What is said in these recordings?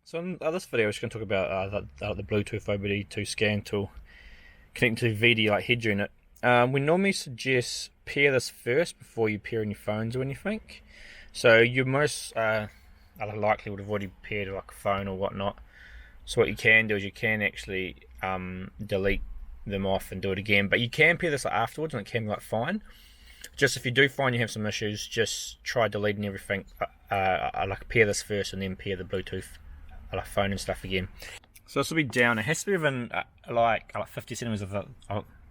So in this video, I'm just going to talk about the Bluetooth OBD2 Scan Tool connecting to the VHEDIA head unit. We normally suggest pair this first before you pair in your phones or anything. So you most likely would have already paired like a phone or whatnot. So what you can do is you can actually delete them off and do it again. But you can pair this afterwards and it can be like fine. Just if you do find you have some issues, just try deleting everything. Like pair this first and then pair the Bluetooth phone and stuff again. So this will be down. It has to be within like 50 centimeters of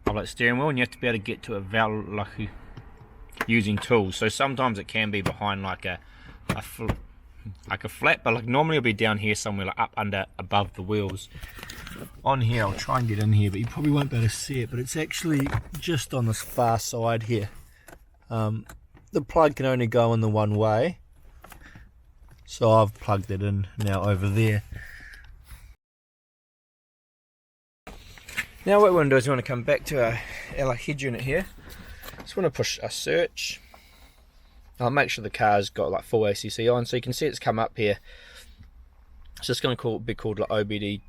the steering wheel, and you have to be able to get to it without using tools. So sometimes it can be behind like a flat, but like normally it'll be down here somewhere, like up under above the wheels. On here, I'll try and get in here, but you probably won't be able to see it. But it's actually just on this far side here. The plug can only go in the one way. So I've plugged it in now over there. Now what we want to do is we want to come back to our head unit here. Just want to push a search. I'll make sure the car's got like full ACC on, so you can see it's come up here. So it's going to be called like OBD2,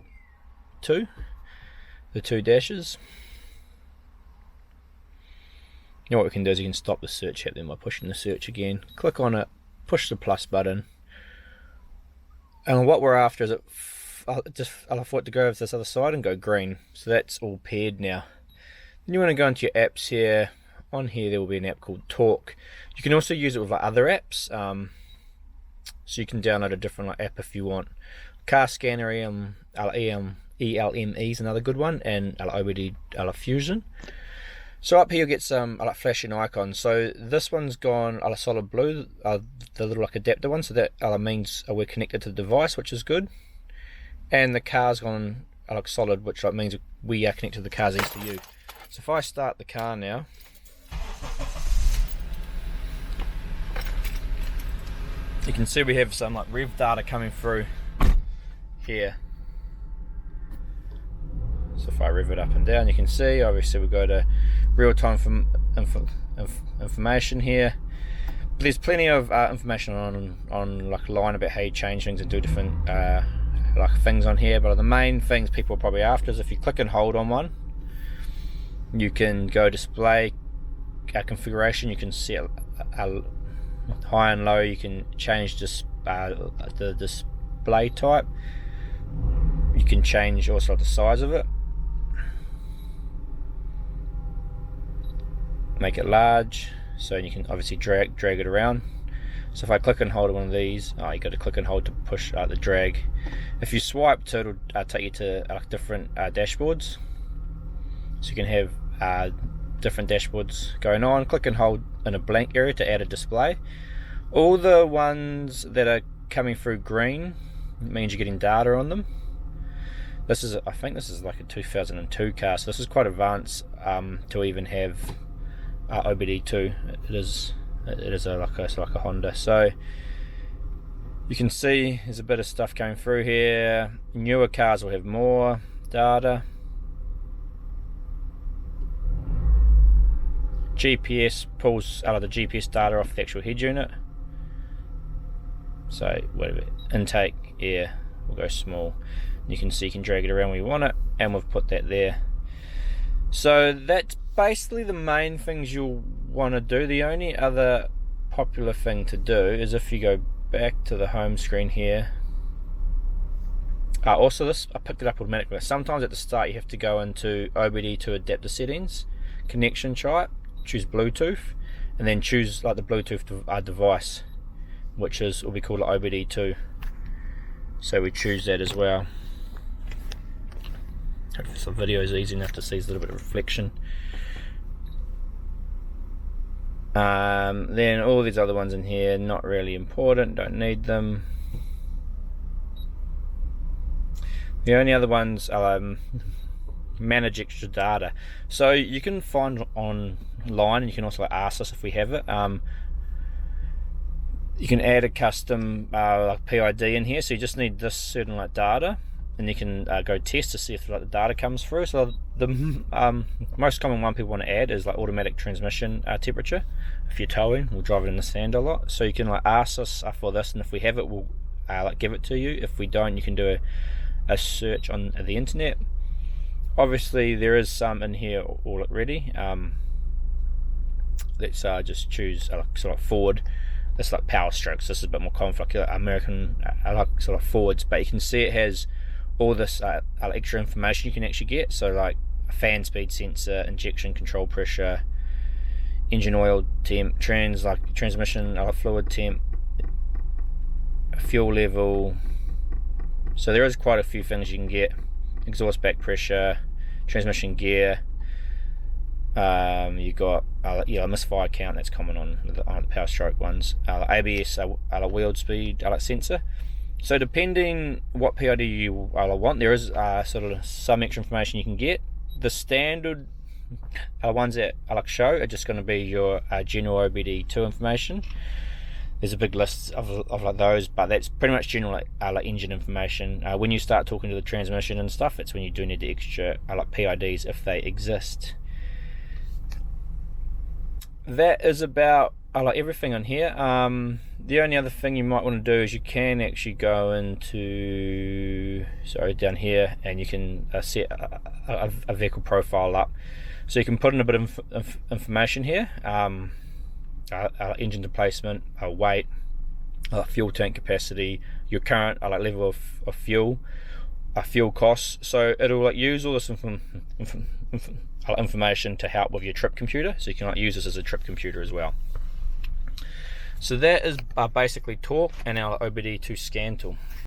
the two dashes. Now what we can do is you can stop the search app then by pushing the search again. Click on it, push the plus button. And what we're after is I'll for it to go over to this other side and go green. So that's all paired now. Then you want to go into your apps here. On here there will be an app called Talk. You can also use it with like other apps. So you can download a different app if you want. Car Scanner ELME is another good one, and OBD Fusion. So up here you'll get some flashing icons. So this one's gone solid blue, the little adapter one, so that means we're connected to the device, which is good. And the car's gone solid, which means we are connected to the car's ECU. So if I start the car now, you can see we have some rev data coming through here. So if I rev it up and down, you can see obviously we go to real-time information here. But there's plenty of information on line about how you change things and do different things on here. But the main things people are probably after is if you click and hold on one, you can go display configuration. You can see high and low. You can change the display type. You can change also the size of it. Make it large, so you can obviously drag it around. So if I click and hold one of these, you got to click and hold to push the drag. If you swipe to, it'll take you to different dashboards. So you can have different dashboards going on. Click and hold in a blank area to add a display. All the ones that are coming through green means you're getting data on them. This is, I think this is like a 2002 car, so this is quite advanced to even have OBD2. It is like a Honda. So you can see there's a bit of stuff going through here. Newer cars will have more data. GPS pulls the GPS data off the actual head unit. So whatever, intake, air will go small. You can see you can drag it around where you want it, and we've put that there. So that's basically the main things you'll want to do. The only other popular thing to do is if you go back to the home screen here. Also this, I picked it up automatically. Sometimes at the start you have to go into OBD2 adapter settings, connection type, choose Bluetooth, and then choose the Bluetooth device, which will be called OBD2. So we choose that as well. Hopefully this video is easy enough to see a little bit of reflection. Then all these other ones in here, not really important, don't need them. The only other ones are manage extra data. So you can find online, and you can also ask us if we have it. You can add a custom PID in here, so you just need this certain data, and you can go test to see if the data comes through. So the most common one people want to add is automatic transmission temperature. If you're towing or driving in the sand a lot, so you can ask us for this, and if we have it, we'll like give it to you. If we don't, you can do a search on the internet. Obviously there is some in here already. Let's just choose sort of Ford. This is like power strokes. This is a bit more common for like American sort of Fords, but you can see it has all this extra information you can actually get. So like a fan speed sensor, injection control pressure, engine oil temp, transmission fluid temp, fuel level. So there is quite a few things you can get. Exhaust back pressure, transmission gear. You got misfire count, that's common on the power stroke ones. ABS, wheel speed sensor. So depending what PID you want, there is sort of some extra information you can get. The standard ones that I show are just going to be your general OBD2 information. There's a big list of like those, but that's pretty much general engine information. When you start talking to the transmission and stuff, it's when you do need the extra PIDs if they exist. That is about everything on here. The only other thing you might want to do is you can actually go into down here, and you can set a vehicle profile up, so you can put in a bit of information here. Engine displacement, weight, fuel tank capacity, your current level of fuel, fuel costs. So it'll use all this information to help with your trip computer, so you can use this as a trip computer as well. So that is basically Torque and our OBD2 Scan Tool.